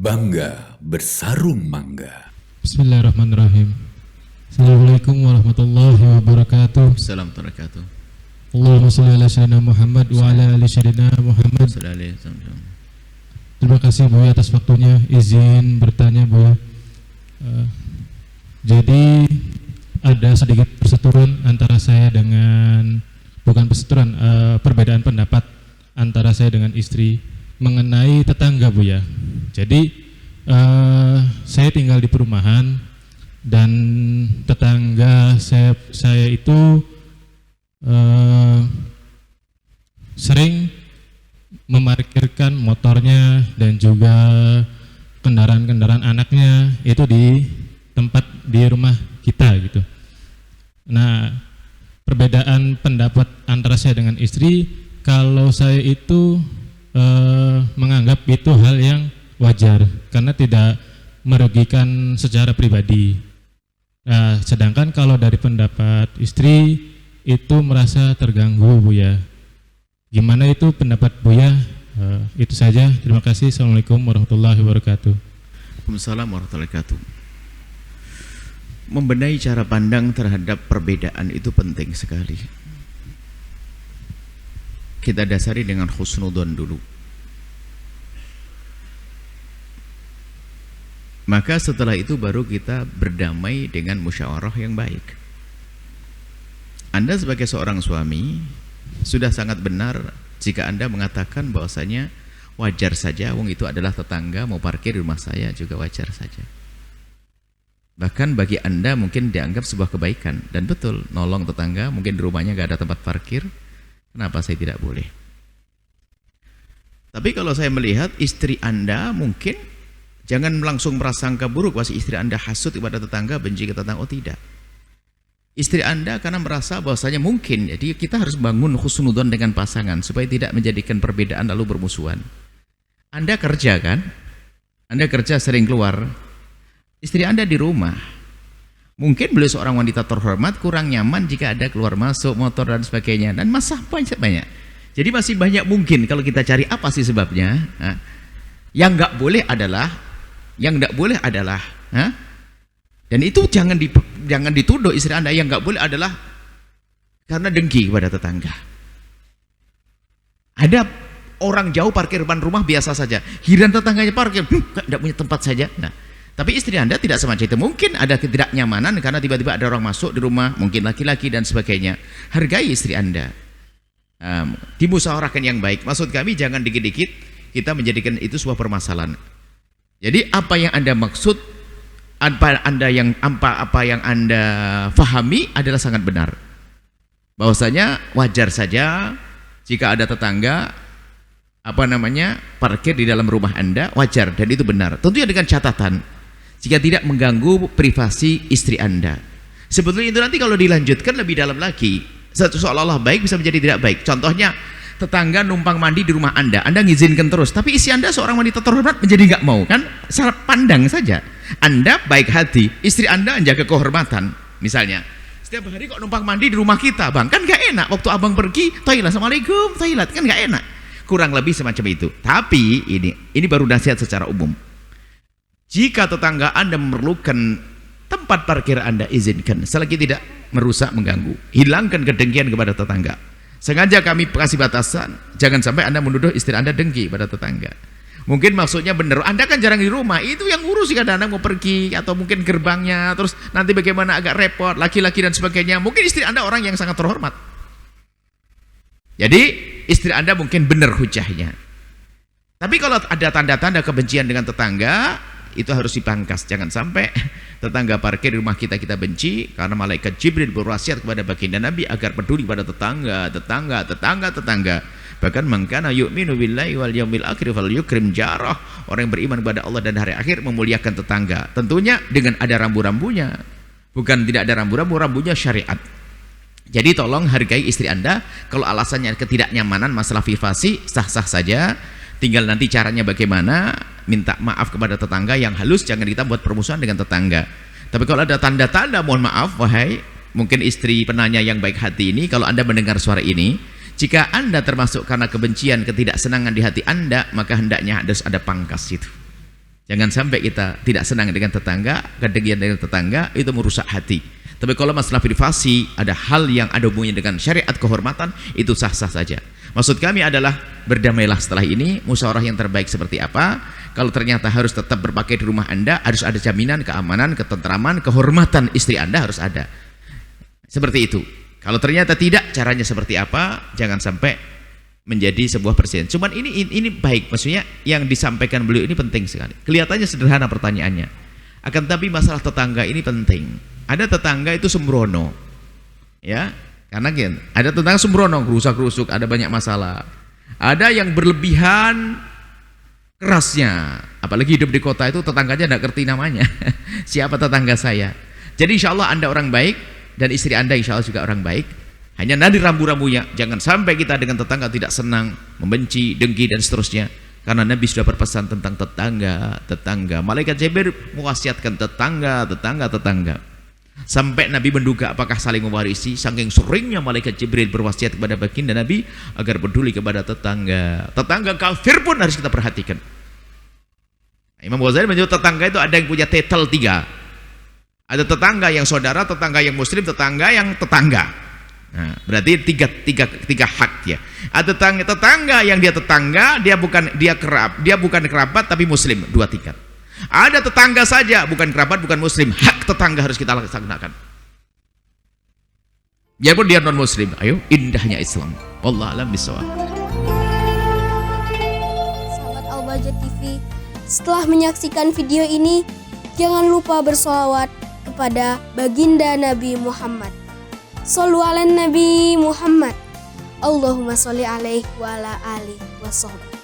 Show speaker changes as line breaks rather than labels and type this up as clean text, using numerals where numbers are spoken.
Bangga bersarung mangga.
Bismillahirrahmanirrahim. Assalamualaikum warahmatullahi wabarakatuh.
Assalamualaikum warahmatullahi wabarakatuh.
Allahumma sholli ala sayyidina Muhammad wa ala ali sayyidina Muhammad. Terima kasih Buya atas waktunya. Izin bertanya Buya. Jadi ada sedikit perseteruan antara saya dengan perbedaan pendapat antara saya dengan istri mengenai tetangga Buya. Jadi saya tinggal di perumahan dan tetangga saya itu sering memarkirkan motornya dan juga kendaraan-kendaraan anaknya itu di tempat di rumah kita gitu. Nah, perbedaan pendapat antara saya dengan istri, kalau saya itu menganggap itu hal yang wajar karena tidak merugikan secara pribadi. Nah, sedangkan kalau dari pendapat istri itu merasa terganggu Buya. Gimana itu pendapat Buya? Itu saja. Terima kasih. Assalamualaikum warahmatullahi wabarakatuh.
Waalaikumsalam warahmatullahi wabarakatuh. Membenahi cara pandang terhadap perbedaan itu penting sekali. Kita dasari dengan husnudzon dulu. Maka setelah itu baru kita berdamai dengan musyawarah yang baik. Anda sebagai seorang suami sudah sangat benar jika Anda mengatakan bahwasanya wajar saja, wong itu adalah tetangga, mau parkir di rumah saya juga wajar saja. Bahkan bagi Anda mungkin dianggap sebuah kebaikan. Dan betul, nolong tetangga, mungkin di rumahnya gak ada tempat parkir, kenapa saya tidak boleh? Tapi kalau saya melihat istri Anda mungkin, jangan langsung prasangka buruk bahwa istri Anda hasut kepada tetangga, benci ke tetangga. Oh tidak. Istri Anda karena merasa bahwasanya mungkin, jadi kita harus bangun husnudzon dengan pasangan supaya tidak menjadikan perbedaan lalu bermusuhan. Anda kerja kan? Anda kerja sering keluar. Istri Anda di rumah. Mungkin beliau seorang wanita terhormat, kurang nyaman jika ada keluar masuk motor dan sebagainya, dan masalah banyak. Jadi masih banyak mungkin kalau kita cari apa sih sebabnya. Yang nggak boleh adalah, dan itu jangan dituduh istri Anda. Yang nggak boleh adalah karena dengki kepada tetangga. Ada orang jauh parkir depan rumah biasa saja, giliran tetangganya parkir, nggak punya tempat saja. Nah, tapi istri Anda tidak semacam itu. Mungkin ada ketidaknyamanan karena tiba-tiba ada orang masuk di rumah, mungkin laki-laki dan sebagainya. Hargai istri Anda. Dimusyawarahkan yang baik. Maksud kami jangan dikit-dikit kita menjadikan itu sebuah permasalahan. Jadi apa yang Anda maksud, apa yang Anda fahami adalah sangat benar. Bahwasanya wajar saja jika ada tetangga parkir di dalam rumah Anda, wajar dan itu benar. Tentunya dengan catatan jika tidak mengganggu privasi istri Anda. Sebetulnya itu nanti kalau dilanjutkan lebih dalam lagi, seolah-olah baik bisa menjadi tidak baik. Contohnya tetangga numpang mandi di rumah Anda ngizinkan terus, tapi istri Anda seorang wanita terhormat menjadi nggak mau, kan? Salah pandang saja. Anda baik hati, istri Anda menjaga kehormatan. Misalnya, setiap hari kok numpang mandi di rumah kita, Bang, kan nggak enak. Waktu abang pergi, toilet, assalamualaikum, toilet, kan nggak enak. Kurang lebih semacam itu. Tapi ini baru nasihat secara umum. Jika tetangga Anda memerlukan tempat parkir Anda, izinkan, selagi tidak merusak, mengganggu. Hilangkan kedengkian kepada tetangga. Sengaja kami kasih batasan, jangan sampai Anda menuduh istri Anda dengki pada tetangga. Mungkin maksudnya benar, Anda kan jarang di rumah, itu yang urus kadang-kadang mau pergi, atau mungkin gerbangnya, terus nanti bagaimana agak repot, laki-laki dan sebagainya. Mungkin istri Anda orang yang sangat terhormat. Jadi istri Anda mungkin benar hujahnya. Tapi kalau ada tanda-tanda kebencian dengan tetangga, itu harus dipangkas. Jangan sampai tetangga parkir di rumah kita benci, karena malaikat Jibril berwasiat kepada baginda Nabi agar peduli pada tetangga. Bahkan man kana yu'minu billahi wal yaumil akhir falyukrim jarah. Orang yang beriman kepada Allah dan hari akhir memuliakan tetangga. Tentunya dengan ada rambu-rambunya. Bukan tidak ada rambu-rambu, rambunya syariat. Jadi tolong hargai istri Anda. Kalau alasannya ketidaknyamanan masalah privasi, sah-sah saja. Tinggal nanti caranya bagaimana, minta maaf kepada tetangga yang halus, jangan kita buat permusuhan dengan tetangga. Tapi kalau ada tanda-tanda, mohon maaf, wahai mungkin istri penanya yang baik hati ini, kalau Anda mendengar suara ini, jika Anda termasuk karena kebencian, ketidaksenangan di hati Anda, maka hendaknya harus ada pangkas itu. Jangan sampai kita tidak senang dengan tetangga, kedengkian dengan tetangga, itu merusak hati. Tapi kalau masalah privasi, ada hal yang ada hubungannya dengan syariat kehormatan, itu sah-sah saja. Maksud kami adalah berdamailah setelah ini, musyawarah yang terbaik seperti apa. Kalau ternyata harus tetap berpakai di rumah Anda, harus ada jaminan keamanan, ketentraman, kehormatan istri Anda harus ada. Seperti itu. Kalau ternyata tidak, caranya seperti apa? Jangan sampai menjadi sebuah presiden. Cuman ini baik, maksudnya yang disampaikan beliau ini penting sekali. Kelihatannya sederhana pertanyaannya, akan tapi masalah tetangga ini penting. Ada tetangga itu sembrono, ya, karena kan ada tetangga sembrono, gerusak-gerusuk, ada banyak masalah. Ada yang berlebihan kerasnya, apalagi hidup di kota itu tetangganya tidak ngerti namanya. Siapa tetangga saya? Jadi insya Allah Anda orang baik dan istri Anda insya Allah juga orang baik. Hanya nadi rambu-rambunya, jangan sampai kita dengan tetangga tidak senang, membenci, dengki dan seterusnya. Karena Nabi sudah berpesan tentang tetangga. Malaikat Jibril mewasiatkan tetangga. Sampai Nabi menduga apakah saling mewarisi, saking seringnya malaikat Jibril berwasiat kepada baginda Nabi agar peduli kepada tetangga. Tetangga kafir pun harus kita perhatikan. Imam Ghazali menyebut tetangga itu ada yang punya titel 3. Ada tetangga yang saudara, tetangga yang muslim, tetangga yang tetangga. Nah, berarti tiga hak ya. Ada tetangga yang dia tetangga, dia bukan kerabat tapi muslim, 2 tingkat. Ada tetangga saja bukan kerabat, bukan muslim, hak tetangga harus kita laksanakan. Biarpun dia non muslim. Ayo, indahnya Islam. Wallahu a'lam bishawab.
Sahabat Al-Bahjah TV, setelah menyaksikan video ini, jangan lupa bersolawat kepada baginda Nabi Muhammad. Shollu ala Nabi Muhammad. Allahumma sholli alaihi wa ala alihi wa sahbihi.